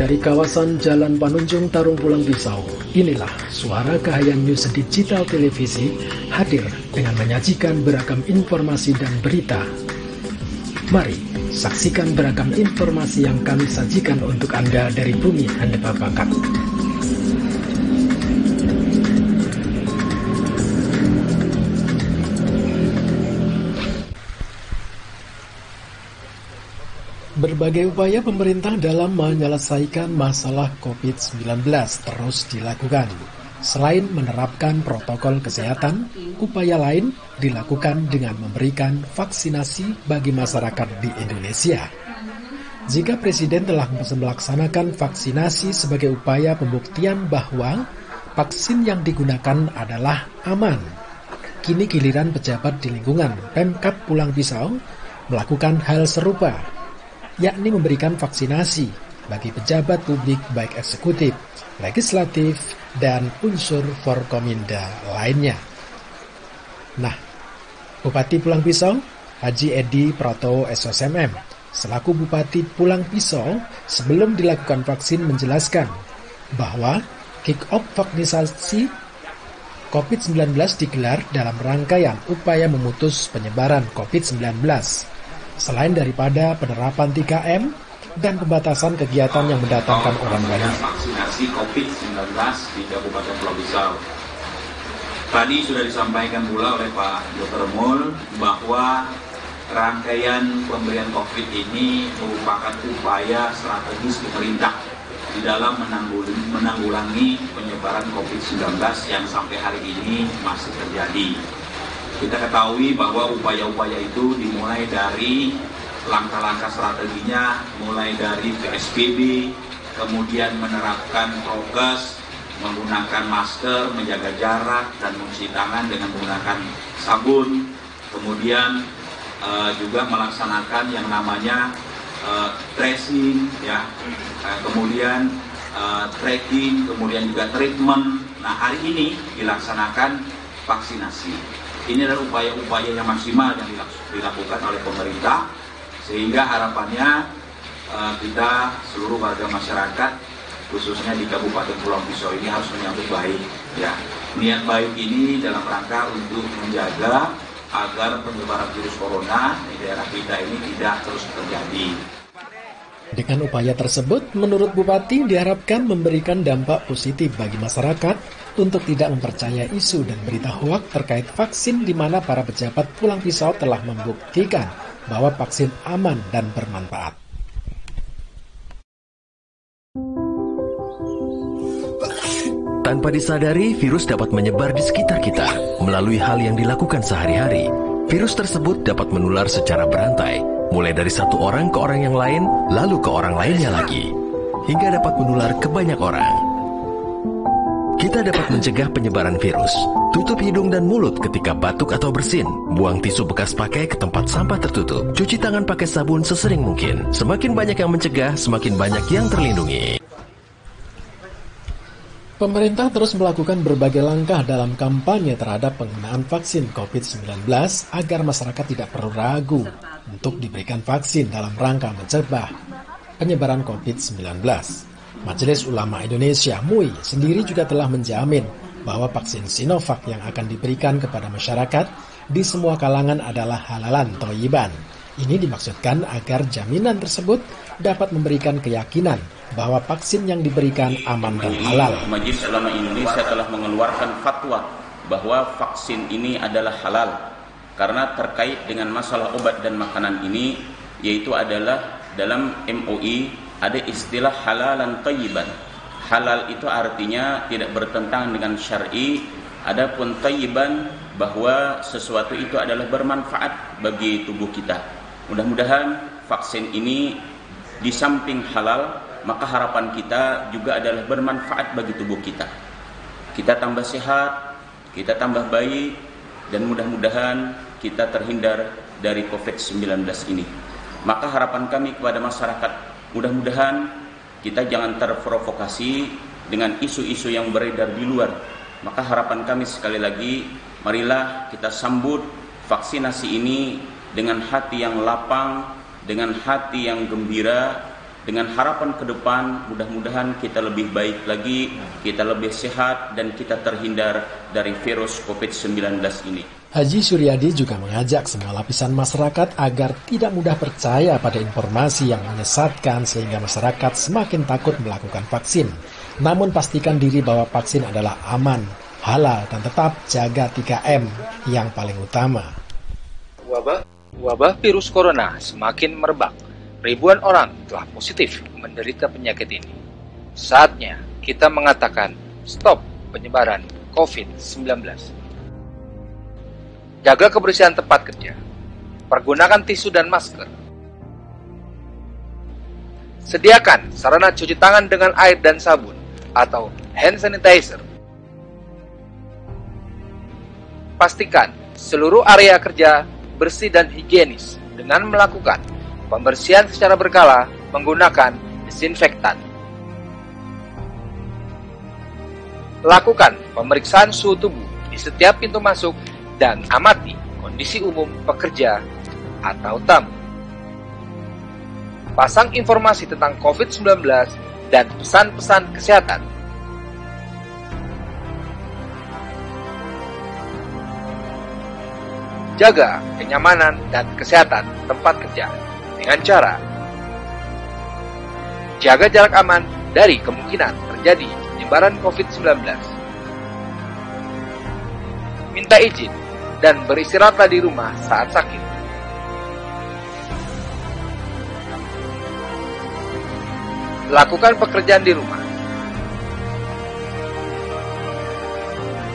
Dari kawasan Jalan Panunjung Tarung Pulang Pisau, inilah suara Kahayan News Digital Televisi hadir dengan menyajikan beragam informasi dan berita. Mari saksikan beragam informasi yang kami sajikan untuk Anda dari bumi Handapa Bakat. Berbagai upaya pemerintah dalam menyelesaikan masalah COVID-19 terus dilakukan. Selain menerapkan protokol kesehatan, upaya lain dilakukan dengan memberikan vaksinasi bagi masyarakat di Indonesia. Jika Presiden telah melaksanakan vaksinasi sebagai upaya pembuktian bahwa vaksin yang digunakan adalah aman, kini giliran pejabat di lingkungan Pemkab Pulang Pisau melakukan hal serupa, yakni memberikan vaksinasi bagi pejabat publik baik eksekutif, legislatif, dan unsur Forkominda lainnya. Nah, Bupati Pulang Pisau, Haji Edi Pratowo SOSMM, selaku Bupati Pulang Pisau, sebelum dilakukan vaksin menjelaskan bahwa kick-off vaksinasi COVID-19 digelar dalam rangkaian upaya memutus penyebaran COVID-19. Selain daripada penerapan 3M dan pembatasan kegiatan yang mendatangkan orang banyak. Vaksinasi COVID-19 di Kabupaten Pulang Pisau. Tadi sudah disampaikan pula oleh Pak Dr. Mul bahwa rangkaian pemberian COVID ini merupakan upaya strategis pemerintah di dalam menanggulangi penyebaran COVID-19 yang sampai hari ini masih terjadi. Kita ketahui bahwa upaya-upaya itu dimulai dari langkah-langkah strateginya, mulai dari PSBB, kemudian menerapkan prokes, menggunakan masker, menjaga jarak, dan mencuci tangan dengan menggunakan sabun. Kemudian juga melaksanakan yang namanya tracing, ya. Kemudian tracking, kemudian juga treatment. Nah, hari ini dilaksanakan vaksinasi. Ini adalah upaya-upaya yang maksimal yang dilakukan oleh pemerintah, sehingga harapannya kita seluruh warga masyarakat, khususnya di Kabupaten Pulang Pisau ini harus menyambut baik. Ya, niat baik ini dalam rangka untuk menjaga agar penyebaran virus corona di daerah kita ini tidak terus terjadi. Dengan upaya tersebut, menurut Bupati diharapkan memberikan dampak positif bagi masyarakat untuk tidak mempercayai isu dan berita hoaks terkait vaksin, di mana para pejabat Pulang Pisau telah membuktikan bahwa vaksin aman dan bermanfaat. Tanpa disadari, virus dapat menyebar di sekitar kita melalui hal yang dilakukan sehari-hari. Virus tersebut dapat menular secara berantai, mulai dari satu orang ke orang yang lain, lalu ke orang lainnya lagi, hingga dapat menular ke banyak orang. Kita dapat mencegah penyebaran virus. Tutup hidung dan mulut ketika batuk atau bersin. Buang tisu bekas pakai ke tempat sampah tertutup. Cuci tangan pakai sabun sesering mungkin. Semakin banyak yang mencegah, semakin banyak yang terlindungi. Pemerintah terus melakukan berbagai langkah dalam kampanye terhadap penggunaan vaksin COVID-19 agar masyarakat tidak perlu ragu untuk diberikan vaksin dalam rangka mencegah penyebaran COVID-19. Majelis Ulama Indonesia (MUI) sendiri juga telah menjamin bahwa vaksin Sinovac yang akan diberikan kepada masyarakat di semua kalangan adalah halalan thayyiban. Ini dimaksudkan agar jaminan tersebut dapat memberikan keyakinan bahwa vaksin yang diberikan aman dan halal. Majelis Ulama Indonesia telah mengeluarkan fatwa bahwa vaksin ini adalah halal karena terkait dengan masalah obat dan makanan ini, yaitu adalah dalam MUI ada istilah halalan thayyiban. Halal itu artinya tidak bertentangan dengan syar'i, adapun thayyiban bahwa sesuatu itu adalah bermanfaat bagi tubuh kita. Mudah-mudahan vaksin ini di samping halal, maka harapan kita juga adalah bermanfaat bagi tubuh kita. Kita tambah sehat, kita tambah baik, dan mudah-mudahan kita terhindar dari COVID-19 ini. Maka harapan kami kepada masyarakat, mudah-mudahan kita jangan terprovokasi dengan isu-isu yang beredar di luar. Maka harapan kami sekali lagi, marilah kita sambut vaksinasi ini dengan hati yang lapang, dengan hati yang gembira, dengan harapan ke depan mudah-mudahan kita lebih baik lagi, kita lebih sehat, dan kita terhindar dari virus COVID-19 ini. Haji Suryadi juga mengajak semua lapisan masyarakat agar tidak mudah percaya pada informasi yang menyesatkan sehingga masyarakat semakin takut melakukan vaksin. Namun pastikan diri bahwa vaksin adalah aman, halal, dan tetap jaga 3M yang paling utama. Wabah virus corona semakin merebak. Ribuan orang telah positif menderita penyakit ini. Saatnya kita mengatakan stop penyebaran COVID-19. Jaga kebersihan tempat kerja. Pergunakan tisu dan masker. Sediakan sarana cuci tangan dengan air dan sabun atau hand sanitizer. Pastikan seluruh area kerja bersih dan higienis dengan melakukan pembersihan secara berkala menggunakan disinfektan. Lakukan pemeriksaan suhu tubuh di setiap pintu masuk dan amati kondisi umum pekerja atau tamu. Pasang informasi tentang COVID-19 dan pesan-pesan kesehatan. Jaga kenyamanan dan kesehatan tempat kerja dengan cara jaga jarak aman dari kemungkinan terjadi penyebaran COVID-19. Minta izin dan beristirahatlah di rumah saat sakit. Lakukan pekerjaan di rumah.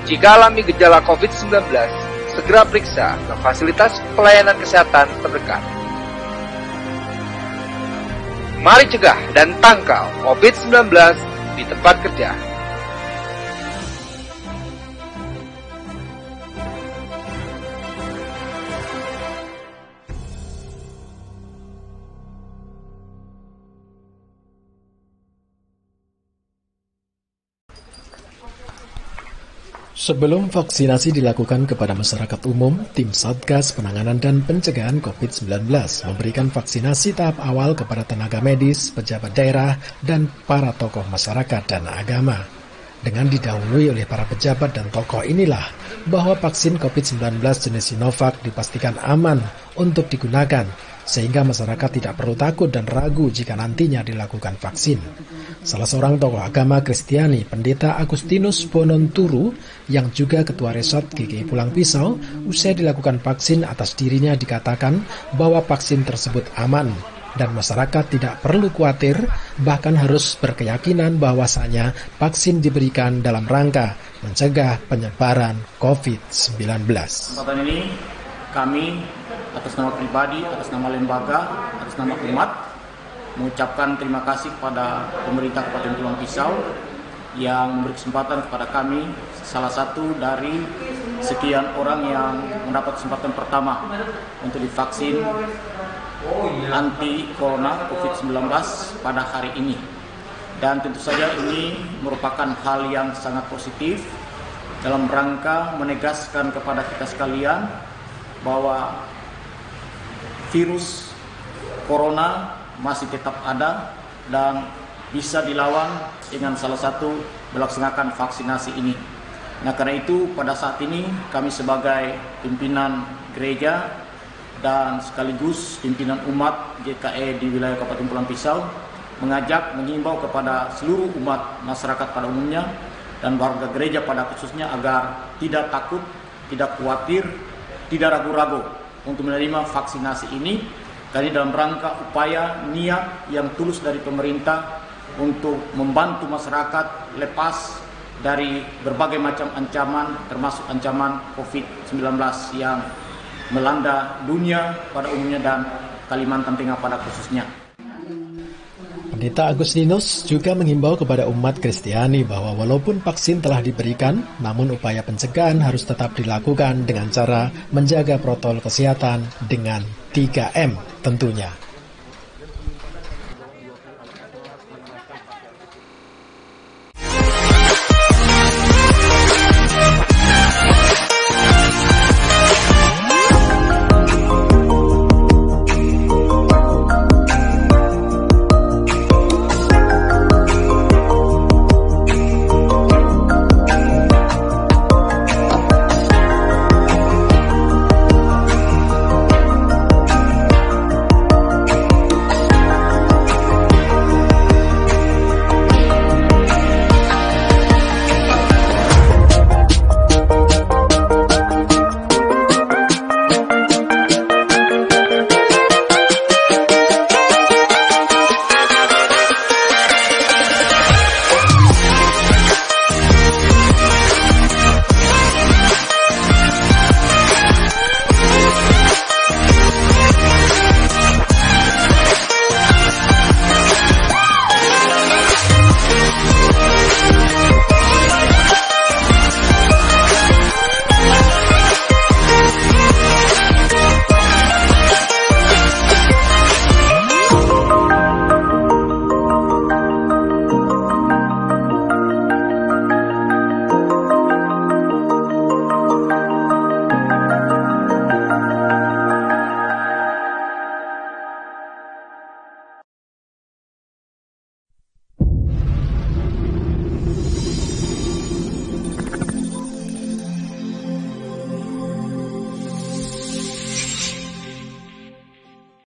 Jika alami gejala COVID-19, segera periksa ke fasilitas pelayanan kesehatan terdekat. Mari cegah dan tangkal COVID-19 di tempat kerja. Sebelum vaksinasi dilakukan kepada masyarakat umum, tim Satgas Penanganan dan Pencegahan COVID-19 memberikan vaksinasi tahap awal kepada tenaga medis, pejabat daerah, dan para tokoh masyarakat dan agama. Dengan didahului oleh para pejabat dan tokoh inilah bahwa vaksin COVID-19 jenis Sinovac dipastikan aman untuk digunakan, sehingga masyarakat tidak perlu takut dan ragu jika nantinya dilakukan vaksin. Salah seorang tokoh agama Kristiani, Pendeta Agustinus Bononturu, yang juga Ketua Resort GKI Pulang Pisau, usai dilakukan vaksin atas dirinya dikatakan bahwa vaksin tersebut aman dan masyarakat tidak perlu khawatir, bahkan harus berkeyakinan bahwasanya vaksin diberikan dalam rangka mencegah penyebaran COVID-19. Kesempatan ini kami atas nama pribadi, atas nama lembaga, atas nama umat mengucapkan terima kasih kepada pemerintah Kabupaten Pulang Pisau yang memberi kesempatan kepada kami, salah satu dari sekian orang yang mendapat kesempatan pertama untuk divaksin anti corona COVID-19 pada hari ini. Dan tentu saja ini merupakan hal yang sangat positif dalam rangka menegaskan kepada kita sekalian bahwa virus corona masih tetap ada dan bisa dilawan dengan salah satu melaksanakan vaksinasi ini. Nah, karena itu pada saat ini kami sebagai pimpinan gereja dan sekaligus pimpinan umat GKE di wilayah Kabupaten Pulang Pisau mengimbau kepada seluruh umat masyarakat pada umumnya dan warga gereja pada khususnya agar tidak takut, tidak khawatir, tidak ragu-ragu untuk menerima vaksinasi ini, karena dalam rangka upaya niat yang tulus dari pemerintah untuk membantu masyarakat lepas dari berbagai macam ancaman, termasuk ancaman COVID-19 yang melanda dunia pada umumnya dan Kalimantan Tengah pada khususnya. Pendeta Agustinus juga menghimbau kepada umat Kristiani bahwa walaupun vaksin telah diberikan, namun upaya pencegahan harus tetap dilakukan dengan cara menjaga protokol kesehatan dengan 3M tentunya.